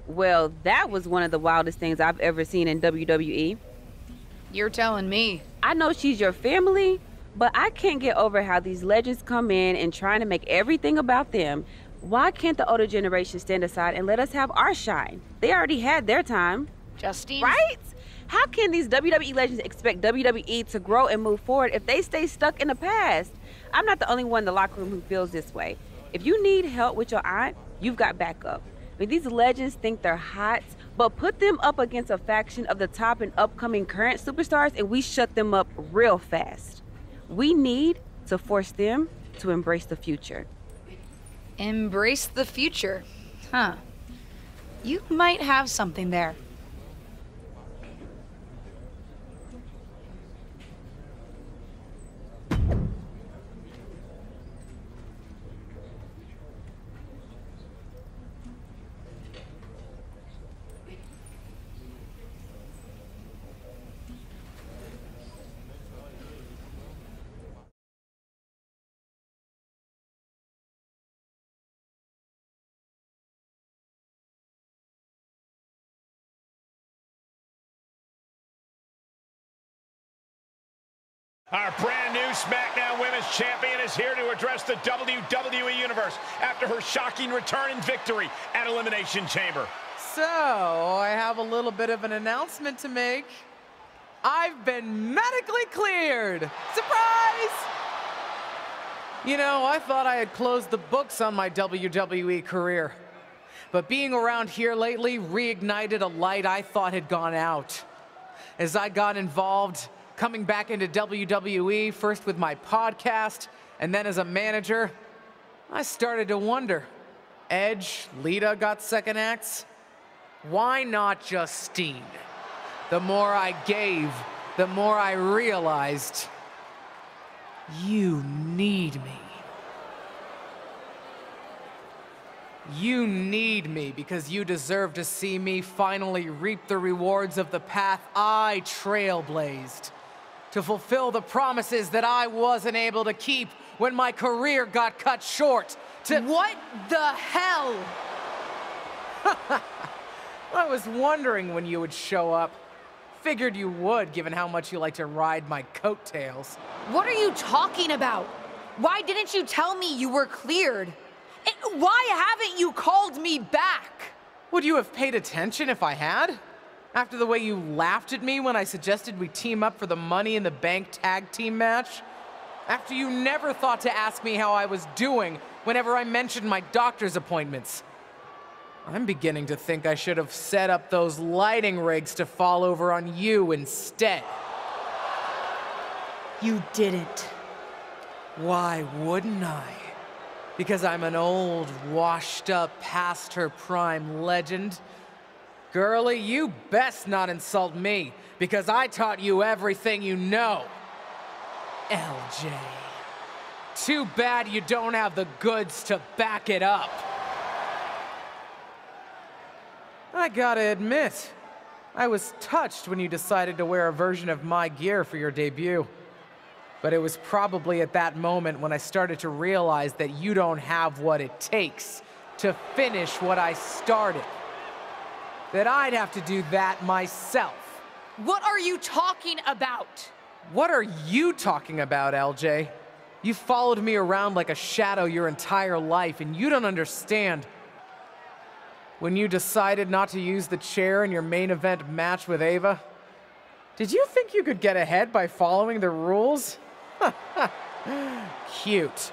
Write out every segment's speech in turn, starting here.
Well, that was one of the wildest things I've ever seen in WWE. You're telling me. I know she's your family, but I can't get over how these legends come in and trying to make everything about them. Why can't the older generation stand aside and let us have our shine? They already had their time. Justine? Right? How can these WWE legends expect WWE to grow and move forward if they stay stuck in the past? I'm not the only one in the locker room who feels this way. If you need help with your aunt, you've got backup. I mean, these legends think they're hot, but put them up against a faction of the top and upcoming current superstars and we shut them up real fast. We need to force them to embrace the future. Embrace the future. Huh. You might have something there. Our brand new SmackDown Women's Champion is here to address the WWE Universe after her shocking return and victory at Elimination Chamber. So, I have a little bit of an announcement to make. I've been medically cleared! Surprise! You know, I thought I had closed the books on my WWE career. But being around here lately reignited a light I thought had gone out. As I got involved, coming back into WWE, first with my podcast, and then as a manager, I started to wonder. Edge, Lita got second acts. Why not Justine? The more I gave, the more I realized, you need me. You need me because you deserve to see me finally reap the rewards of the path I trailblazed. To fulfill the promises that I wasn't able to keep when my career got cut short. What the hell? I was wondering when you would show up. Figured you would, given how much you like to ride my coattails. What are you talking about? Why didn't you tell me you were cleared? And why haven't you called me back? Would you have paid attention if I had? After the way you laughed at me when I suggested we team up for the Money in the Bank tag team match? After you never thought to ask me how I was doing whenever I mentioned my doctor's appointments? I'm beginning to think I should have set up those lighting rigs to fall over on you instead. You didn't. Why wouldn't I? Because I'm an old, washed-up, past-her-prime legend. Girlie, you best not insult me, because I taught you everything you know. LJ. Too bad you don't have the goods to back it up. I gotta admit, I was touched when you decided to wear a version of my gear for your debut. But it was probably at that moment when I started to realize that you don't have what it takes to finish what I started. That I'd have to do that myself. What are you talking about? What are you talking about, LJ? You followed me around like a shadow your entire life, and you don't understand. When you decided not to use the chair in your main event match with Ava, did you think you could get ahead by following the rules? Cute.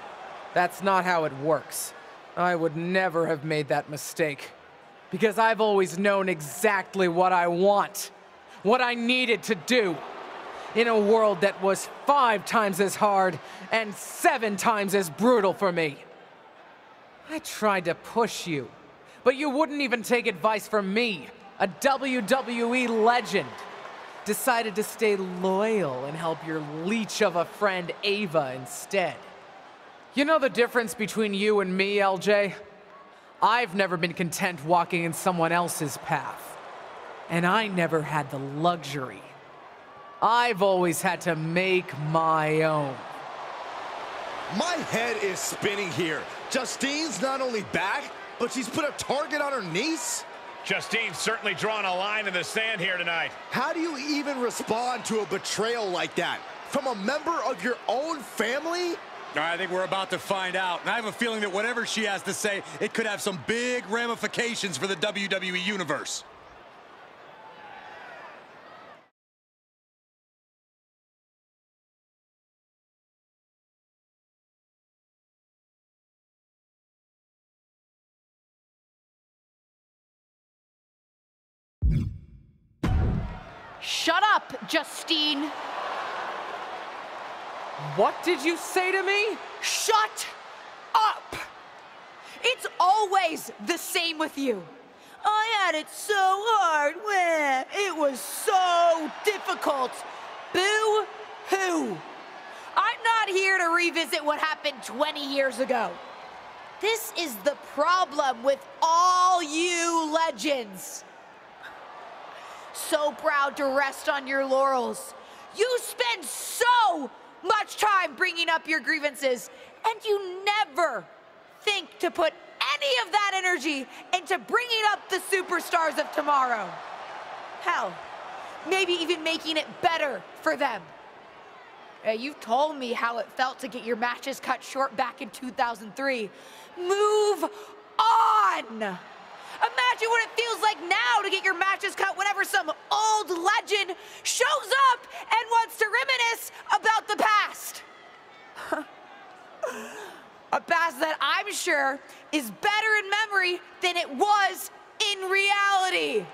That's not how it works. I would never have made that mistake. Because I've always known exactly what I want. What I needed to do. In a world that was 5 times as hard and 7 times as brutal for me. I tried to push you, but you wouldn't even take advice from me, a WWE legend. Decided to stay loyal and help your leech of a friend Ava instead. You know the difference between you and me, LJ? I've never been content walking in someone else's path. And I never had the luxury. I've always had to make my own. My head is spinning here. Justine's not only back, but she's put a target on her niece? Justine's certainly drawn a line in the sand here tonight. How do you even respond to a betrayal like that? From a member of your own family? I think we're about to find out. And I have a feeling that whatever she has to say, it could have some big ramifications for the WWE Universe. Shut up, Justine. What did you say to me? Shut up! It's always the same with you. I had it so hard. It was so difficult. Boo-hoo. I'm not here to revisit what happened 20 years ago. This is the problem with all you legends. So proud to rest on your laurels. You spend so much time bringing up your grievances, and you never think to put any of that energy into bringing up the superstars of tomorrow. Hell, maybe even making it better for them. You've told me how it felt to get your matches cut short back in 2003. Move on! Imagine what it feels like now to get your matches cut whenever some old legend shows up and wants to reminisce about the past. A past that I'm sure is better in memory than it was in reality.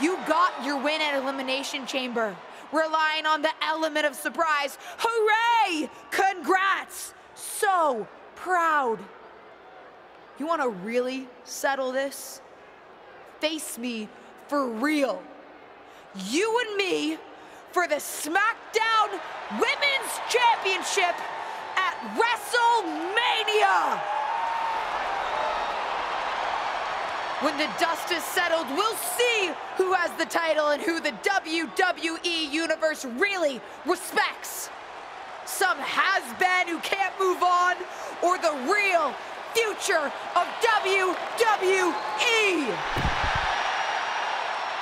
You got your win at Elimination Chamber, relying on the element of surprise. Hooray! Congrats! So proud. You want to really settle this? Face me for real. You and me for the SmackDown Women's Championship at WrestleMania. When the dust is settled, we'll see who has the title and who the WWE Universe really respects. Some has-been who can't move on, or the real future of WWE.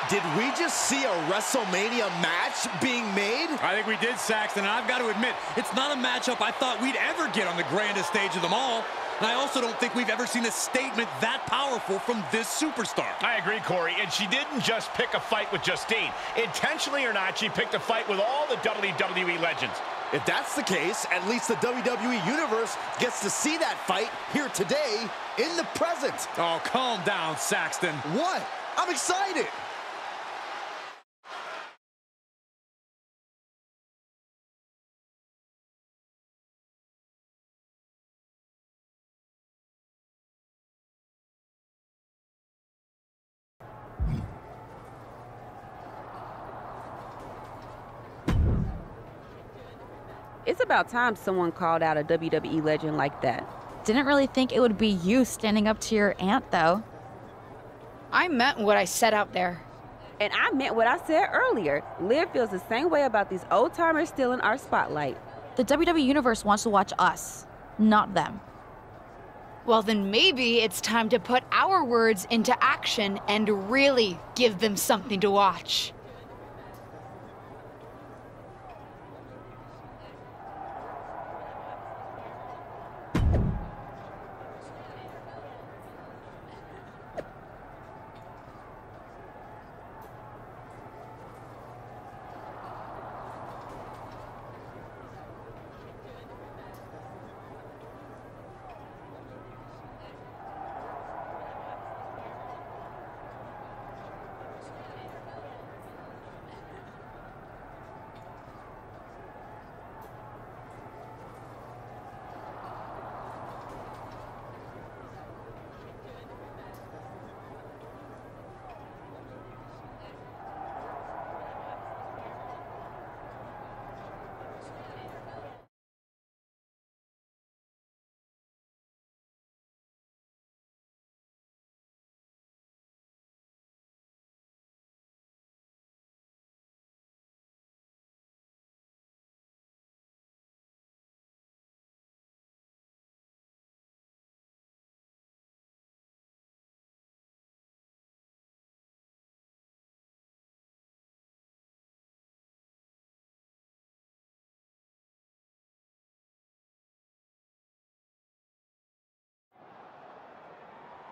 Did we just see a WrestleMania match being made? I think we did, Saxton, and I've got to admit, it's not a matchup I thought we'd ever get on the grandest stage of them all. And I also don't think we've ever seen a statement that powerful from this superstar. I agree, Corey, and she didn't just pick a fight with Justine. Intentionally or not, she picked a fight with all the WWE legends. If that's the case, at least the WWE Universe gets to see that fight here today in the present. Oh, calm down, Saxton. What? I'm excited. It's about time someone called out a WWE legend like that. Didn't really think it would be you standing up to your aunt, though. I meant what I said out there. And I meant what I said earlier. Liv feels the same way about these old-timers still in our spotlight. The WWE Universe wants to watch us, not them. Well, then maybe it's time to put our words into action and really give them something to watch.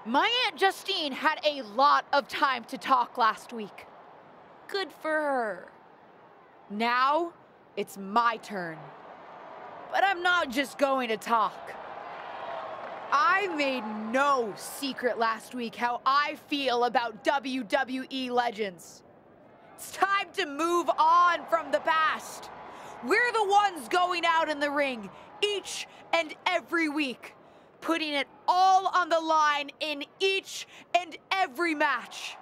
My Aunt Justine had a lot of time to talk last week. Good for her. Now, it's my turn. But I'm not just going to talk. I made no secret last week how I feel about WWE Legends. It's time to move on from the past. We're the ones going out in the ring each and every week, putting it all on the line in each and every match.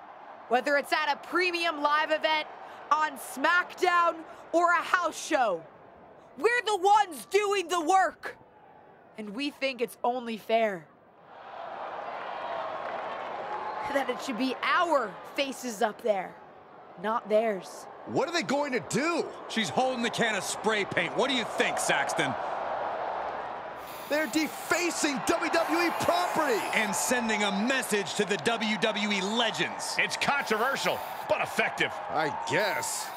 Whether it's at a premium live event, on SmackDown, or a house show. We're the ones doing the work. And we think it's only fair that it should be our faces up there, not theirs. What are they going to do? She's holding the can of spray paint. What do you think, Saxton? They're defacing WWE property. And sending a message to the WWE Legends. It's controversial, but effective. I guess.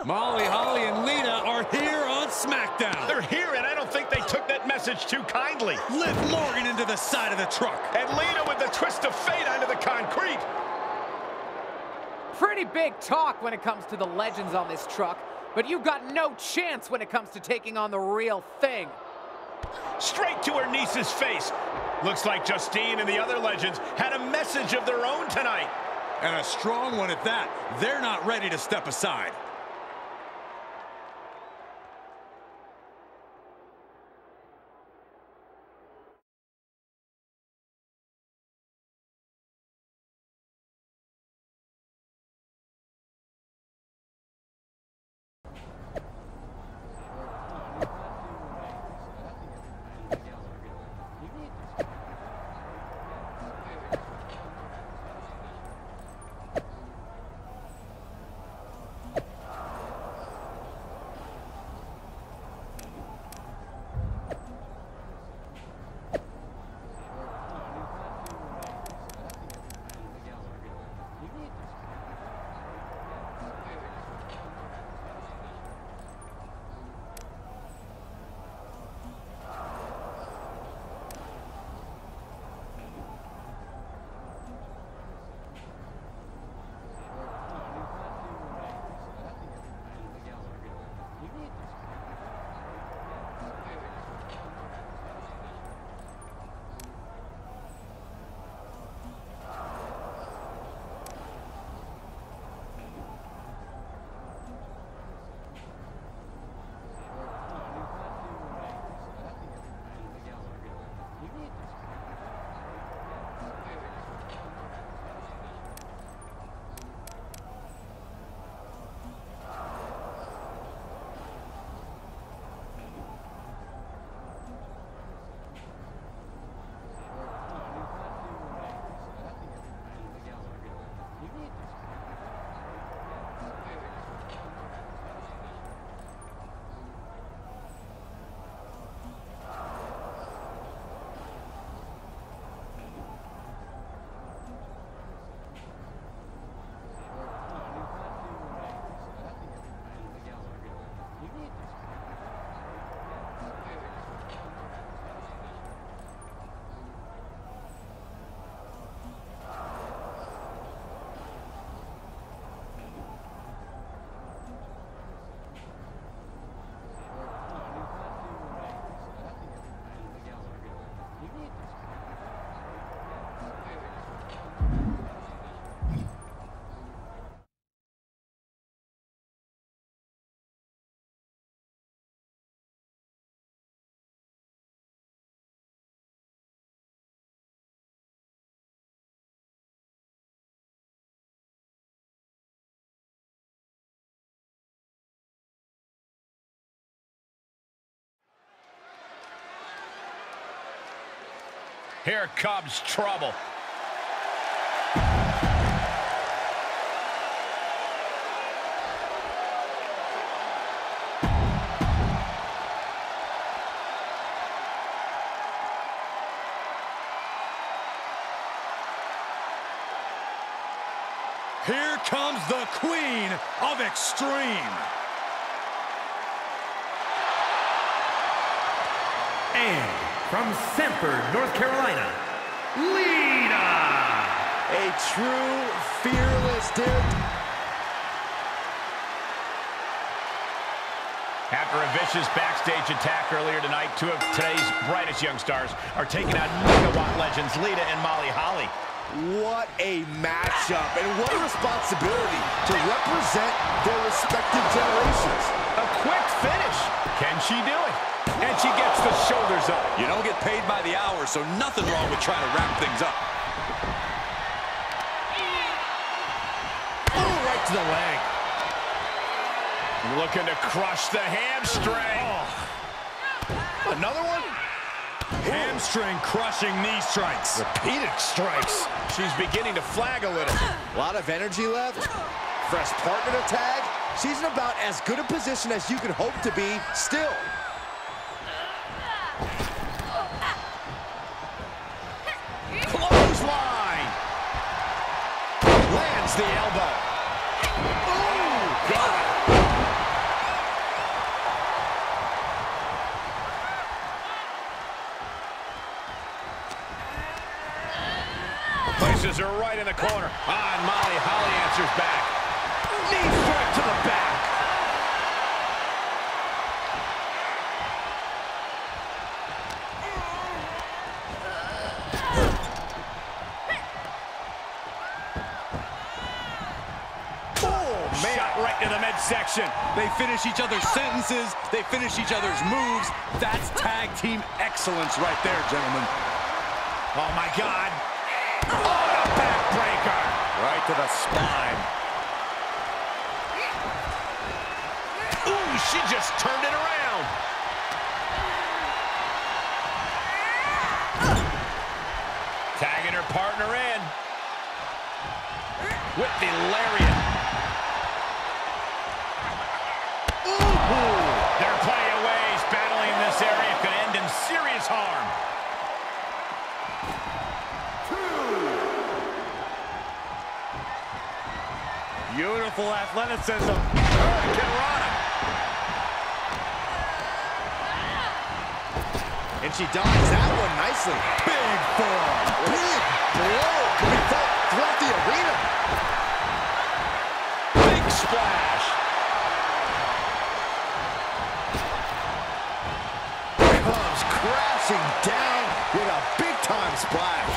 Molly, Holly, and Lita are here on SmackDown. They're here, and I don't think they took that message too kindly. Liv Morgan into the side of the truck. And Lita with the twist of fate onto the concrete. Pretty big talk when it comes to the Legends on this truck, but you've got no chance when it comes to taking on the real thing. Straight to her niece's face. Looks like Justine and the other Legends had a message of their own tonight. And a strong one at that. They're not ready to step aside. Here comes trouble. Here comes the Queen of Extreme. And from Sanford, North Carolina, Lita. A true fearless dude. After a vicious backstage attack earlier tonight, two of today's brightest young stars are taking out Megawatt legends Lita and Molly Holly. What a matchup, and what a responsibility to represent their respective generations. A quick finish. Can she do it? And she gets the shoulders up. You don't get paid by the hour, so nothing wrong with trying to wrap things up. Oh, right to the leg. Looking to crush the hamstring. Oh. Another one? Hamstring crushing knee strikes. Repeated strikes. She's beginning to flag a little. A lot of energy left. Fresh partner to tag. She's in about as good a position as you could hope to be still. Clothesline. Lands the elbow. Oh, God. Places her right in the corner. And Molly Holly answers back. Knee strike to the back. Shot right to the midsection. They finish each other's sentences. They finish each other's moves. That's tag team excellence right there, gentlemen. Oh, my God. Oh, a backbreaker. Right to the spine. Ooh, she just turned it around. Tagging her partner in. With the lariat. Ooh. There are plenty of ways battling in this area could end in serious harm. Beautiful athleticism. Hurricanrana. And she dodged that one nicely. Big forearm. Big blow. Could be felt throughout the arena. Big splash. Comes crashing down with a big-time splash.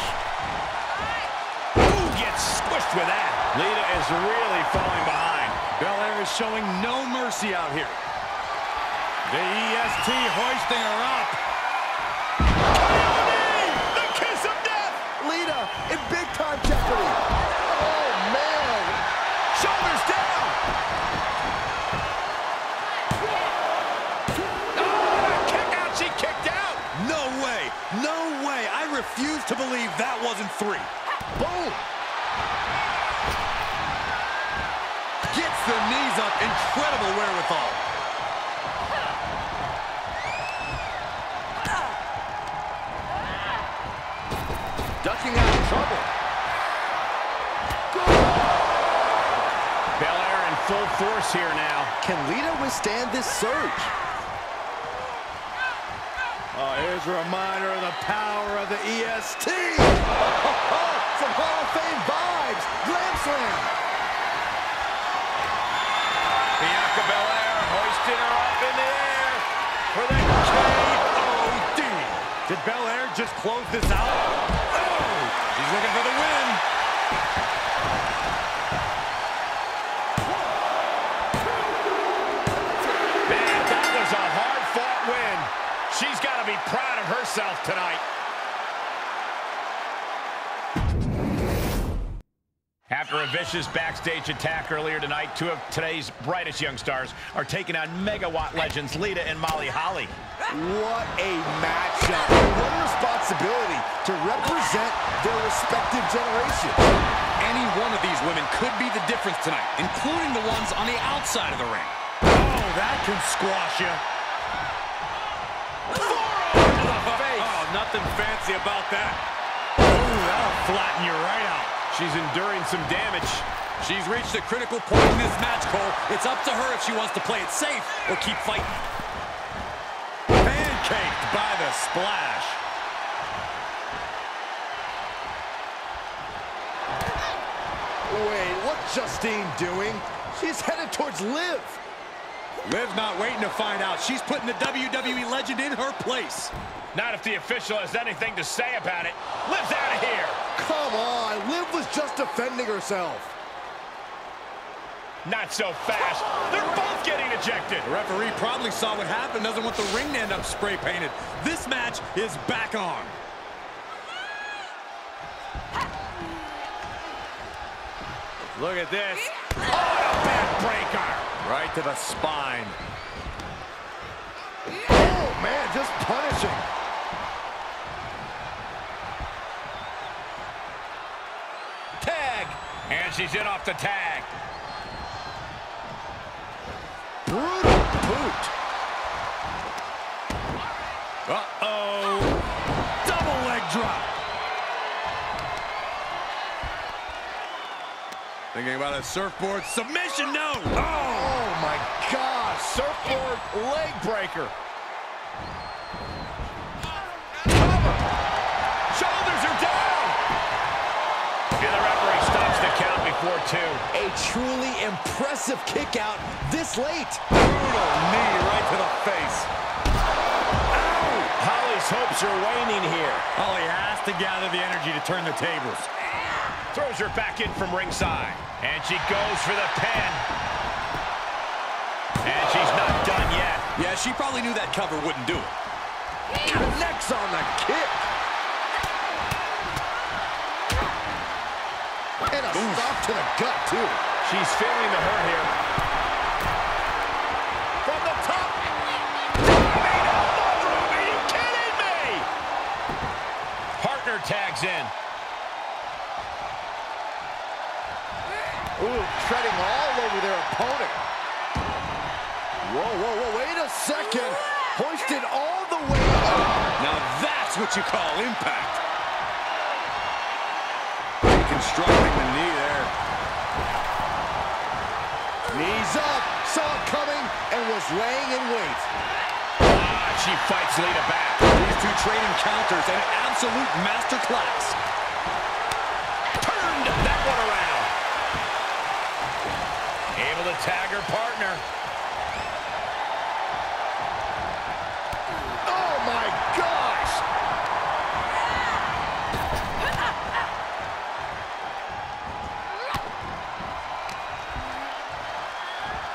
Ooh, gets squished with that. Lita is really falling behind. Belair is showing no mercy out here. The EST hoisting her up. The kiss of death. Lita in big-time jeopardy. Oh, man. Shoulders down. Oh, kick out. She kicked out. No way. No way. I refuse to believe that wasn't 3. Boom. Gets the knees up. Incredible wherewithal. Ducking out of trouble. Belair in full force here now. Can Lita withstand this surge? Oh, here's a reminder of the power of the EST. Some Hall of Fame vibes. Glam Slam. Bianca Belair hoisting her up in the air for the KOD. Did Belair just close this out? Oh, she's looking for the win. Man, that was a hard-fought win. She's got to be proud of herself tonight. After a vicious backstage attack earlier tonight, two of today's brightest young stars are taking on Megawatt legends Lita and Molly Holly. What a matchup. What a responsibility to represent their respective generations. Any one of these women could be the difference tonight, including the ones on the outside of the ring. Oh, that can squash you. Forearm to the face. Oh, nothing fancy about that. Ooh, that'll flatten you right out. She's enduring some damage. She's reached a critical point in this match, Cole. It's up to her if she wants to play it safe or keep fighting. Pancaked by the splash. Wait, what's Justine doing? She's headed towards Liv. Liv's not waiting to find out. She's putting the WWE legend in her place. Not if the official has anything to say about it. Liv's out of here. Come on, Liv was just defending herself. Not so fast. They're both getting ejected. The referee probably saw what happened, doesn't want the ring to end up spray painted. This match is back on. Look at this. Oh, a backbreaker. Right to the spine. Oh, man, just punishing. Tag. And she's in off the tag. Brutal boot. Uh-oh. Double leg drop. Thinking about a surfboard submission, no. Oh, my gosh. Surfboard leg breaker. Shoulders are down. And the referee stops the count before 2. A truly impressive kick out this late. Brutal knee right to the face. Holly's hopes are waning here. Holly has to gather the energy to turn the tables. Throws her back in from ringside. And she goes for the pin. And she's not done yet. Yeah, she probably knew that cover wouldn't do it. Connects on the kick. And a stop to the gut, too. She's feeling the hurt here. From the top. Are you kidding me? Partner tags in. Ooh, treading all over their opponent. Whoa, whoa, whoa, wait a second. Hoisted all the way up. Now that's what you call impact. Reconstructing the knee there. Knees up, saw it coming, and was laying in wait. She fights Lita back. These two trading counters, an absolute masterclass. Turned that one around. Able to tag her partner. Oh my gosh!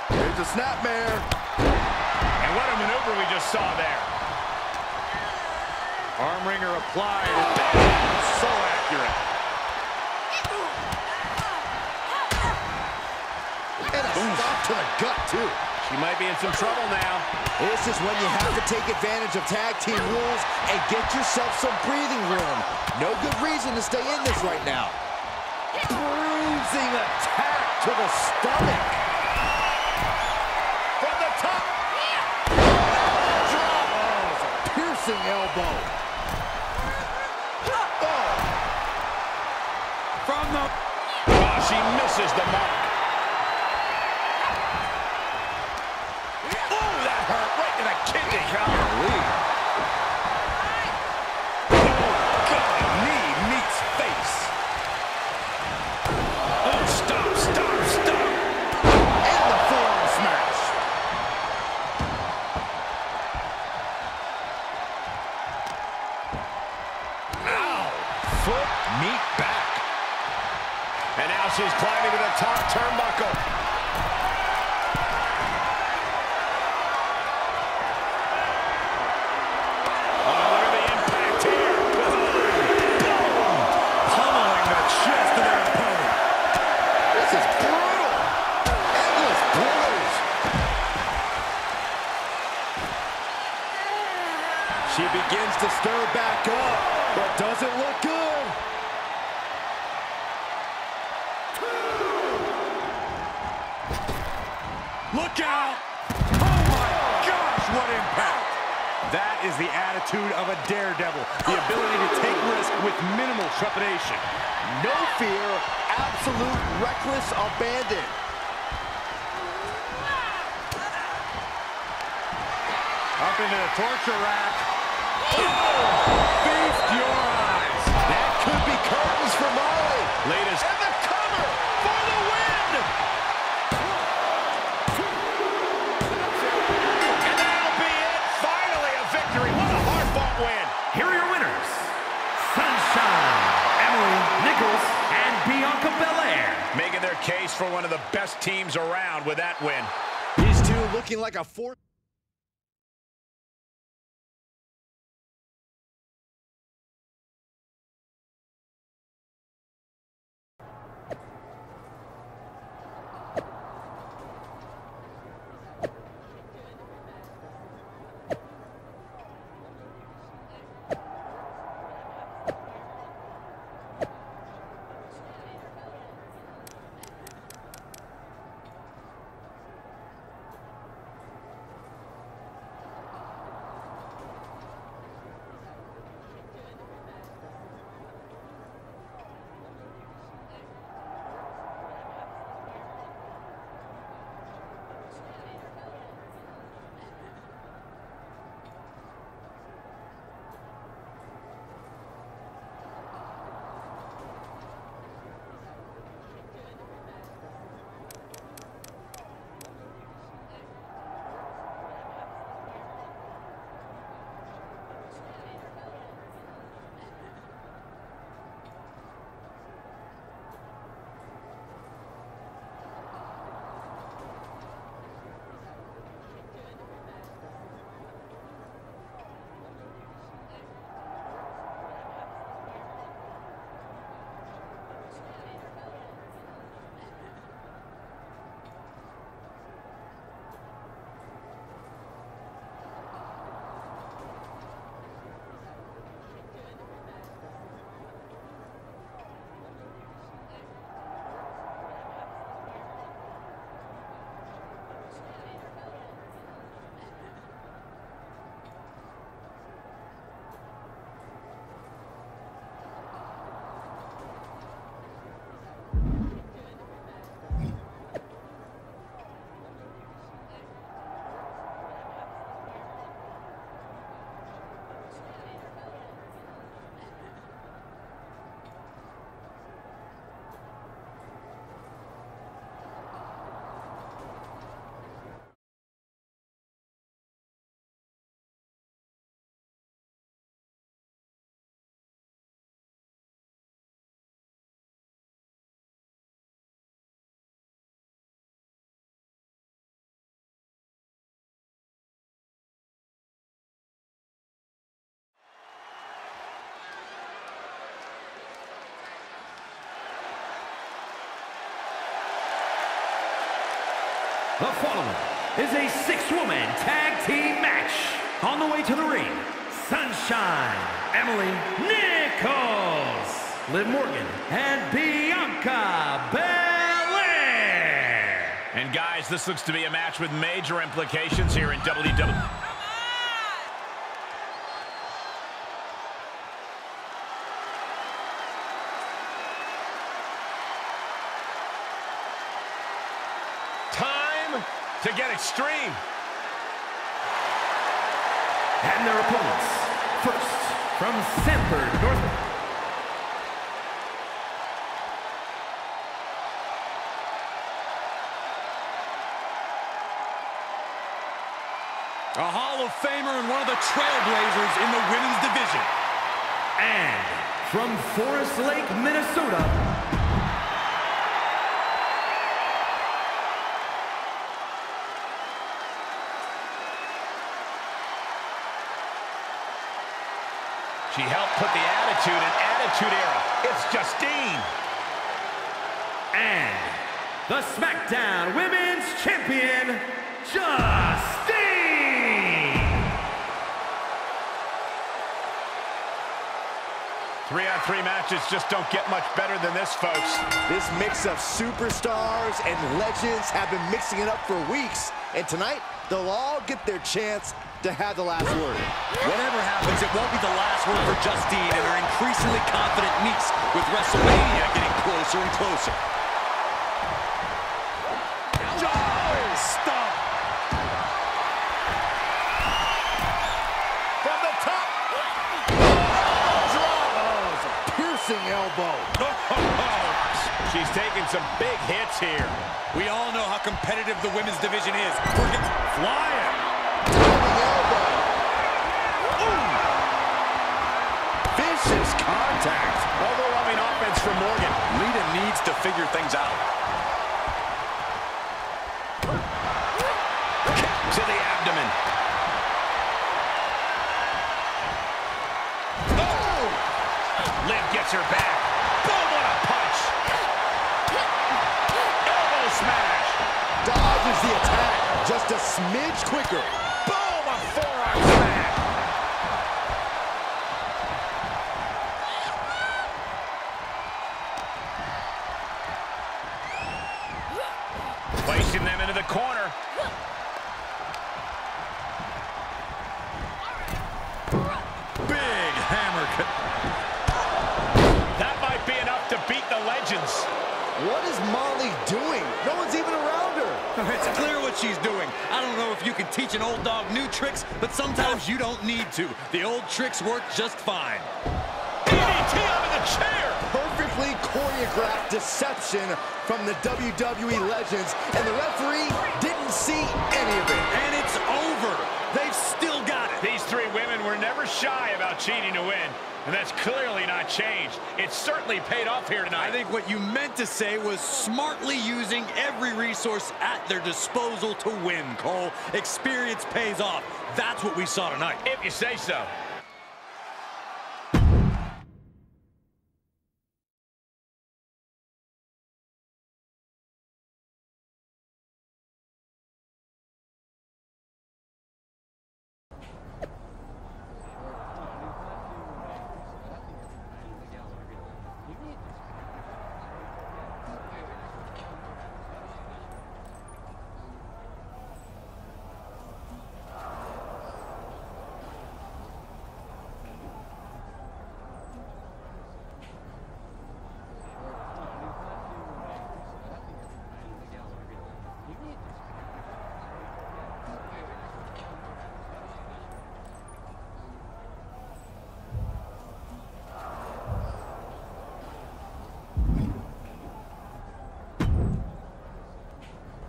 Here's a snapmare. And what a maneuver we just saw there. Arm wringer applied. So accurate. And a stop to the gut, too. She might be in some trouble now. This is when you have to take advantage of tag team rules and get yourself some breathing room. No good reason to stay in this right now. Bruising attack to the stomach. From the top. Drop. Oh, it's a piercing elbow. Oh. From the... Oh, she misses the mark. Kidney, golly. Oh, God, knee meets face. Oh, stop, stop, stop. And the forearm smash. Ow. Foot, meet back. And now she's climbing to the top turnbuckle. She begins to stir back up, but doesn't look good. Look out! Oh my gosh, what impact! That is the attitude of a daredevil. The ability to take risk with minimal trepidation. No fear, absolute reckless abandon. Up into the torture rack. Feast your eyes. That could be curtains for Molly. Latest. And the cover for victory. What a hard-fought win. Here are your winners, Sunshine, Emily Nichols, and Bianca Belair. Making their case for one of the best teams around with that win. These two looking like a force. The following is a six-woman tag team match. On the way to the ring, Sunshine, Emily Nichols, Liv Morgan, and Bianca Belair. And guys, this looks to be a match with major implications here in WWE. To get extreme. And their opponents, first from Sanford, North. A Hall of Famer and one of the trailblazers in the women's division. And from Forest Lake, Minnesota, she helped put the Attitude in Attitude Era. It's Justine. And the SmackDown Women's Champion, Justine. 3-on-3 matches just don't get much better than this, folks. This mix of superstars and legends have been mixing it up for weeks. And tonight, they'll all get their chance to have the last word. Whatever happens, it won't be the last word for Justine and her increasingly confident niece, with WrestleMania getting closer and closer. Oh, stop. From the top. Oh, it's a piercing elbow. She's taking some big hits here. We all know how competitive the women's division is. Flying. contact. Overwhelming offense from Morgan. Lita needs to figure things out. Kick to the abdomen. Oh! Liv gets her back. Boom, what a punch. Elbow smash. Dodges the attack just a smidge quicker. Boom, a forearm smash. Placing them into the corner. Big hammer. That might be enough to beat the Legends. What is Molly doing? No one's even around her. It's clear what she's doing. I don't know if you can teach an old dog new tricks, but sometimes you don't need to. The old tricks work just fine. DDT onto the chair. Perfectly choreographed deception from the WWE Legends, and the referee didn't see any of it. And it's over. They've still got it. These three women were never shy about cheating to win, and that's clearly not changed. It's certainly paid off here tonight. I think what you meant to say was smartly using every resource at their disposal to win, Cole. Experience pays off. That's what we saw tonight. If you say so.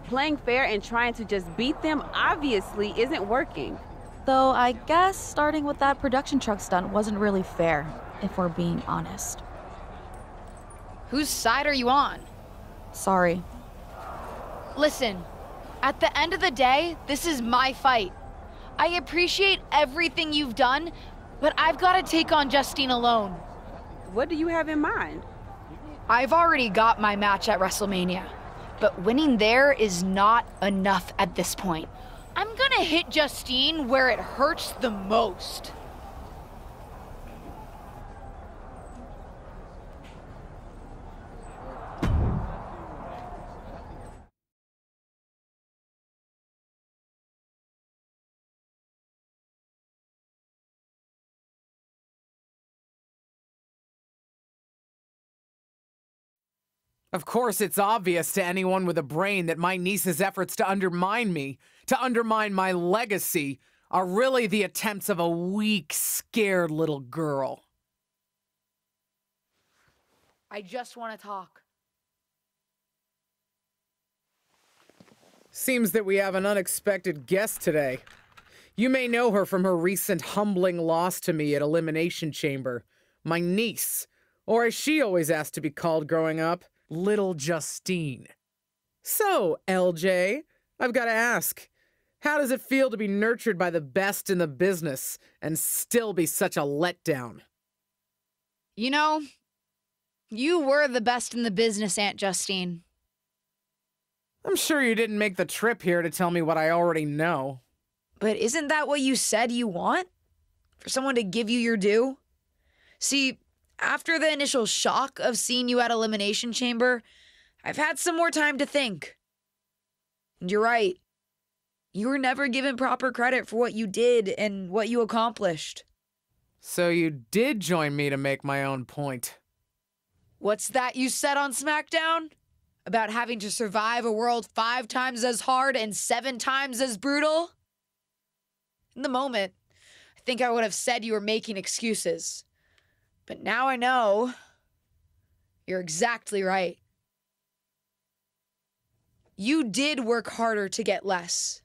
Playing fair and trying to just beat them obviously isn't working. Though I guess starting with that production truck stunt wasn't really fair, if we're being honest. Whose side are you on? Sorry. Listen, at the end of the day, this is my fight. I appreciate everything you've done, but I've got to take on Justine alone. What do you have in mind? I've already got my match at WrestleMania, but winning there is not enough at this point. I'm gonna hit Justine where it hurts the most. Of course, it's obvious to anyone with a brain that my niece's efforts to undermine me, to undermine my legacy, are really the attempts of a weak, scared little girl. I just want to talk. Seems that we have an unexpected guest today. You may know her from her recent humbling loss to me at Elimination Chamber. My niece, or as she always asked to be called growing up, Little Justine. So, LJ, I've got to ask, how does it feel to be nurtured by the best in the business and still be such a letdown? You know, you were the best in the business, Aunt Justine. I'm sure you didn't make the trip here to tell me what I already know. But isn't that what you said you want? For someone to give you your due? See, after the initial shock of seeing you at Elimination Chamber, I've had some more time to think. And you're right. You were never given proper credit for what you did and what you accomplished. So you did join me to make my own point. What's that you said on SmackDown? About having to survive a world 5 times as hard and 7 times as brutal? In the moment, I think I would have said you were making excuses. But now I know you're exactly right. You did work harder to get less.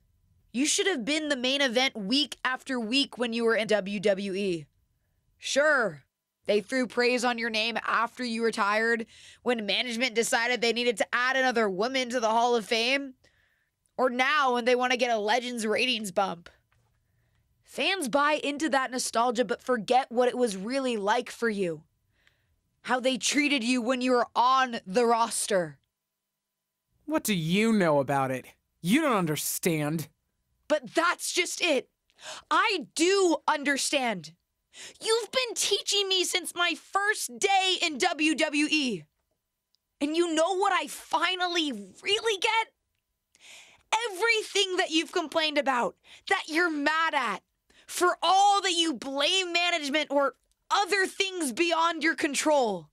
You should have been the main event week after week when you were in WWE. Sure, They threw praise on your name after you retired, when management decided they needed to add another woman to the Hall of Fame, or now when they want to get a Legends ratings bump. Fans buy into that nostalgia but forget what it was really like for you. How they treated you when you were on the roster. What do you know about it? You don't understand. But that's just it. I do understand. You've been teaching me since my first day in WWE. And you know what I finally really get? Everything that you've complained about, that you're mad at, for all that you blame management or other things beyond your control.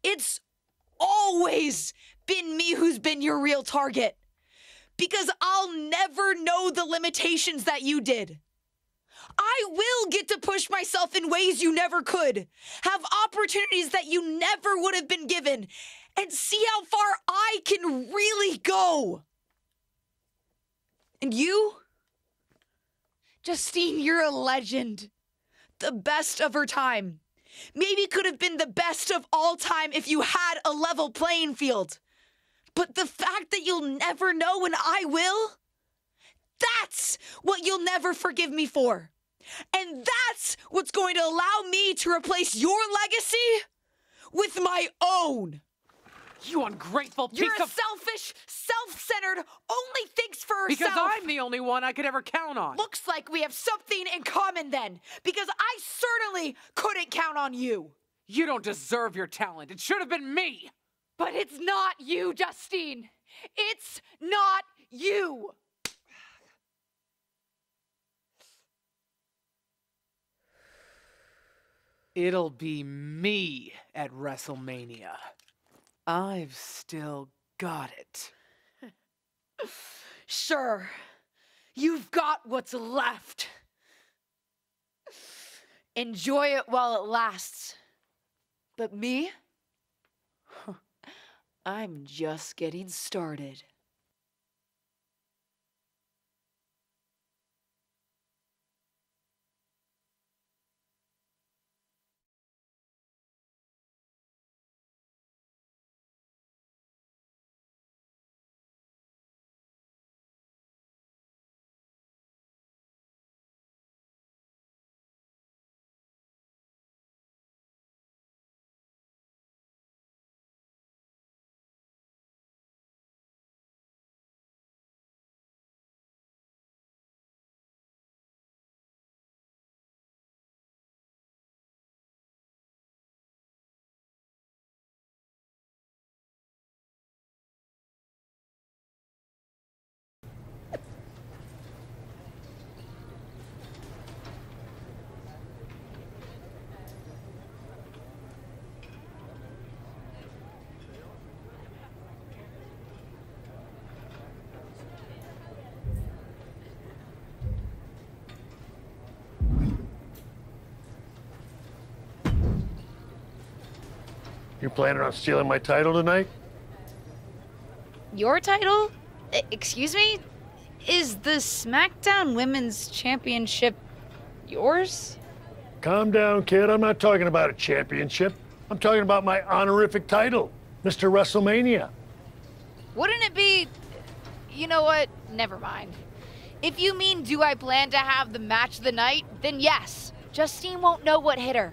It's always been me who's been your real target. Because I'll never know the limitations that you did. I will get to push myself in ways you never could, have opportunities that you never would have been given, and see how far I can really go. And you? Justine, you're a legend. The best of her time. Maybe could have been the best of all time if you had a level playing field. But the fact that you'll never know and I will, that's what you'll never forgive me for. And that's what's going to allow me to replace your legacy with my own. You ungrateful piece You're a of... selfish, self-centered, only thinks for herself. Because I'm the only one I could ever count on. Looks like we have something in common then, because I certainly couldn't count on you. You don't deserve your talent. It should have been me. But it's not you, Justine. It's not you. It'll be me at WrestleMania. I've still got it. Sure, you've got what's left. Enjoy it while it lasts. But me? I'm just getting started. You planning on stealing my title tonight? Your title? Excuse me? Is the SmackDown Women's Championship yours? Calm down, kid. I'm not talking about a championship. I'm talking about my honorific title, Mr. WrestleMania. Wouldn't it be... You know what? Never mind. If you mean do I plan to have the match of the night, then yes. Justine won't know what hit her.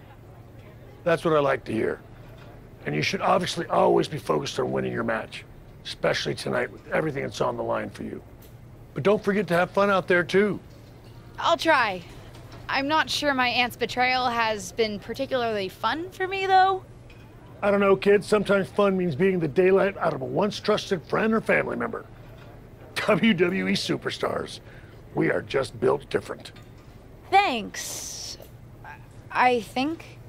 That's what I like to hear. And you should obviously always be focused on winning your match, especially tonight with everything that's on the line for you. But don't forget to have fun out there, too. I'll try. I'm not sure my aunt's betrayal has been particularly fun for me, though. I don't know, kid. Sometimes fun means beating the daylight out of a once trusted friend or family member. WWE superstars. We are just built different. Thanks. I think.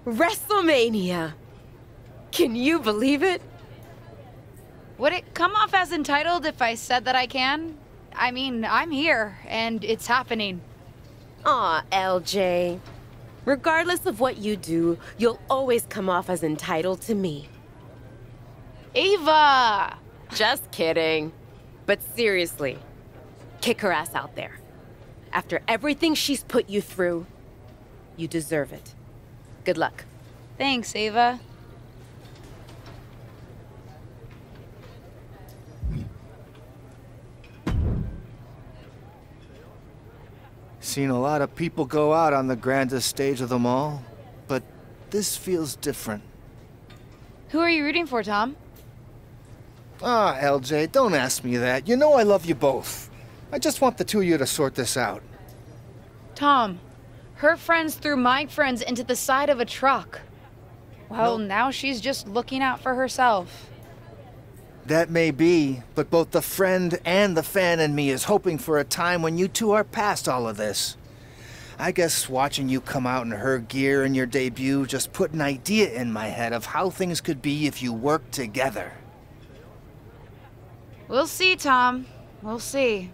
WrestleMania. Can you believe it? Would it come off as entitled if I said that I can? I mean, I'm here, and it's happening. Aw, LJ. Regardless of what you do, you'll always come off as entitled to me. Ava! Just kidding. But seriously, kick her ass out there. After everything she's put you through, you deserve it. Good luck. Thanks, Ava. Seen a lot of people go out on the grandest stage of them all, but this feels different. Who are you rooting for, Tom? Ah, LJ, don't ask me that. You know I love you both. I just want the two of you to sort this out. Tom, her friends threw my friends into the side of a truck. Well, now she's just looking out for herself. That may be, but both the friend and the fan in me is hoping for a time when you two are past all of this. I guess watching you come out in her gear in your debut just put an idea in my head of how things could be if you worked together. We'll see, Tom. We'll see.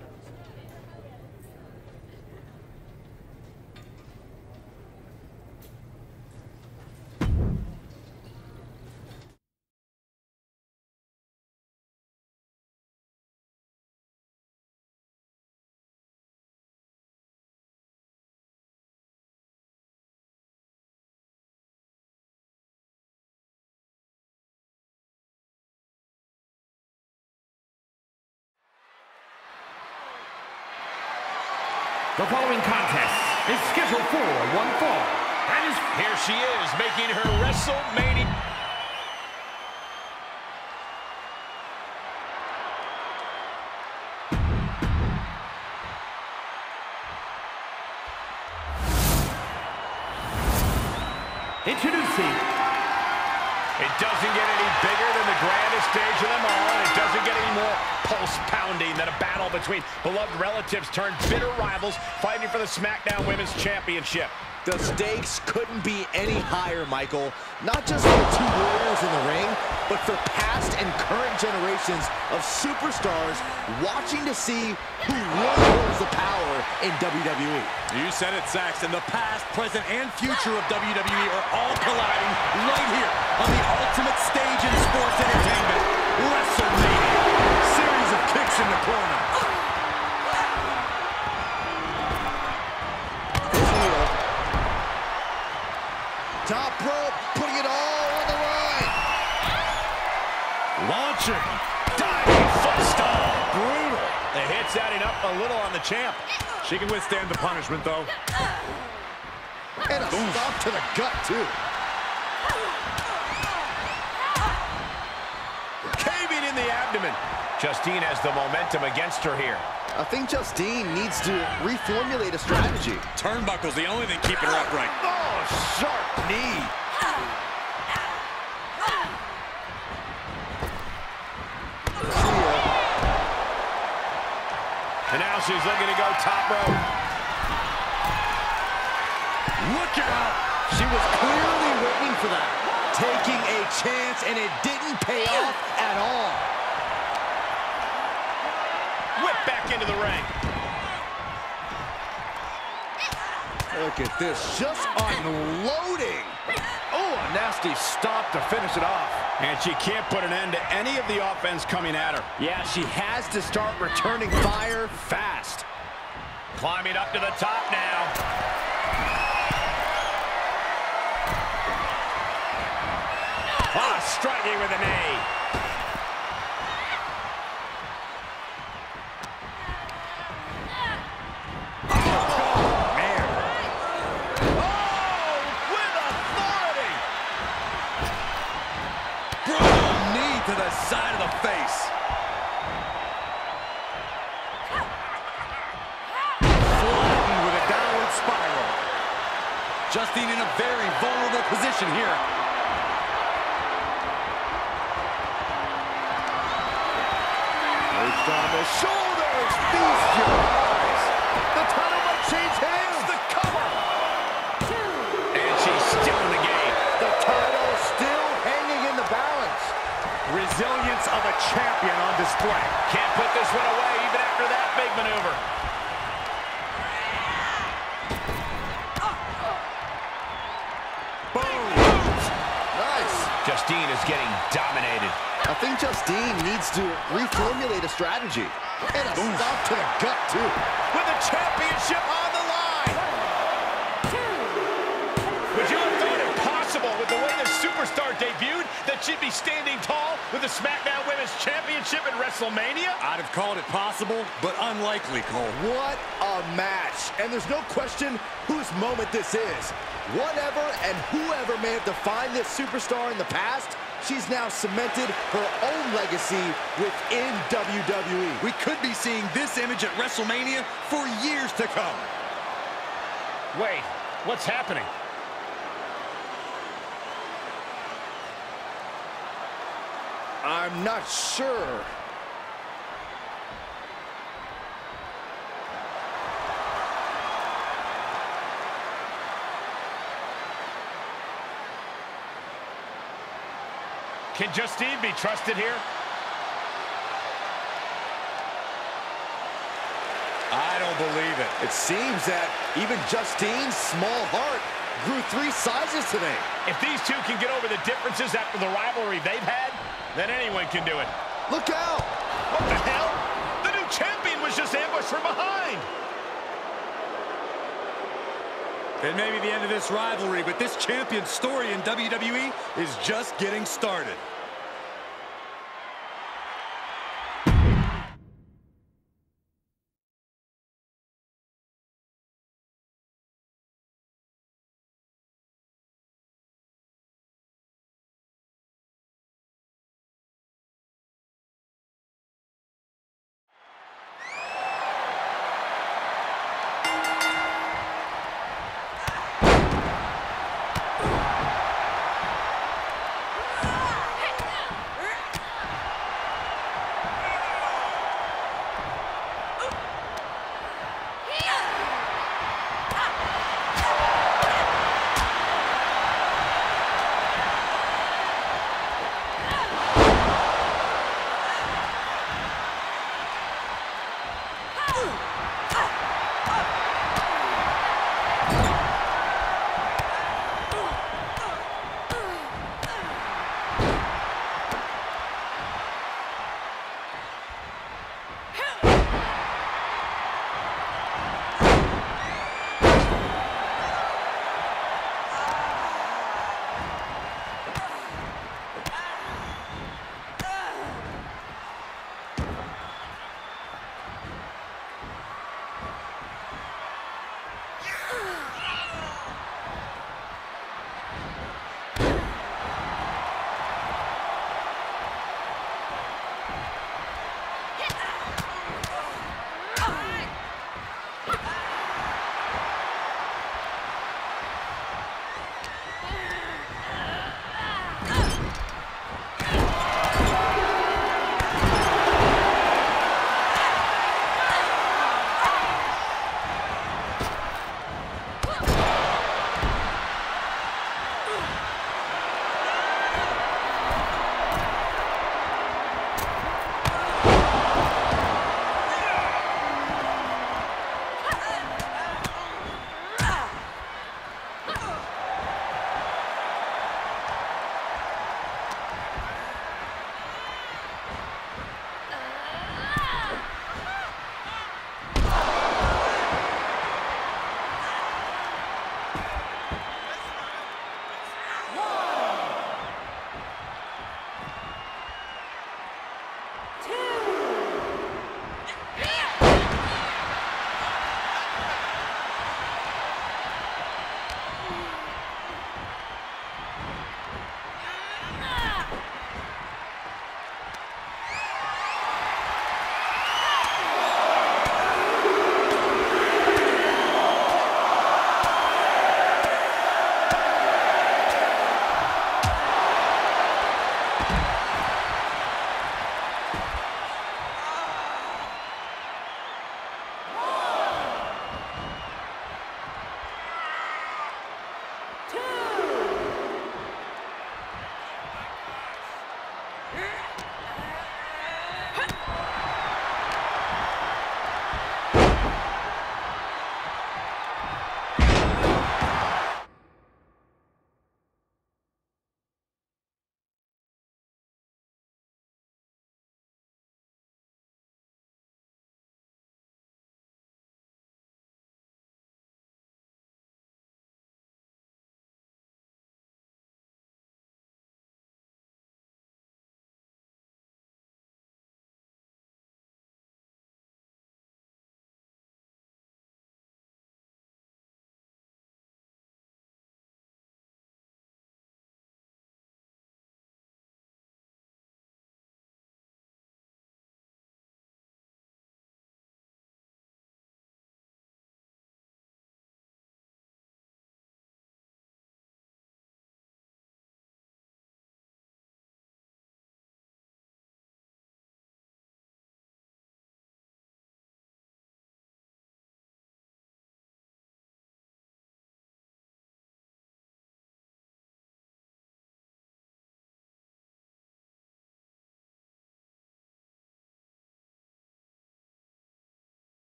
The following contest is scheduled for one fall. And here she is, making her WrestleMania. Introducing. It doesn't get any bigger than the grandest stage of them all, and it doesn't get any more pulse-pounding than a battle between beloved relatives turned bitter rivals fighting for the SmackDown Women's Championship. The stakes couldn't be any higher, Michael. Not just for the two warriors in the ring, but for past and current generations of superstars watching to see who really holds the power in WWE. You said it, Saxton. The past, present, and future of WWE are all colliding right here on the ultimate stage in sports entertainment, WrestleMania. Series of kicks in the corner. Top rope, putting it all on the line. Launching. Diving foot stomp. Brutal. The hit's adding up a little on the champ. She can withstand the punishment, though. And a stomp to the gut, too. Caving in the abdomen. Justine has the momentum against her here. I think Justine needs to reformulate a strategy. Turnbuckle's the only thing keeping her upright. Oh, sharp knee. And now she's looking to go top rope. Look out! She was clearly waiting for that. Taking a chance, and it didn't pay off at all. Whip back into the ring. Look at this, just unloading. Oh, a nasty stop to finish it off. And she can't put an end to any of the offense coming at her. Yeah, she has to start returning fire fast. Climbing up to the top now. Ah, striking with a knee. Side of the face. Flattened with a downward spiral. Justine in a very vulnerable position here. Placed on the shoulders. Feast your eyes. The title might change hands. The cover. And she's still in the game. The title still hanging in the balance. Resilience of a champion on display. Can't put this one away even after that big maneuver. Boom. Nice. Justine is getting dominated. I think Justine needs to reformulate a strategy. And a stop to the gut, too. With the championship on the line. Would you have thought it possible with the way the superstar debuted that she'd be standing tall with the SmackDown Women's Championship at WrestleMania? I'd have called it possible, but unlikely, Cole. What a match. And there's no question whose moment this is. Whatever and whoever may have defined this superstar in the past, she's now cemented her own legacy within WWE. We could be seeing this image at WrestleMania for years to come. Wait, what's happening? I'm not sure. Can Justine be trusted here? I don't believe it. It seems that even Justine's small heart grew 3 sizes today. If these two can get over the differences after the rivalry they've had, then anyone can do it. Look out! What the hell? The new champion was just ambushed from behind. It may be the end of this rivalry, but this champion's story in WWE is just getting started.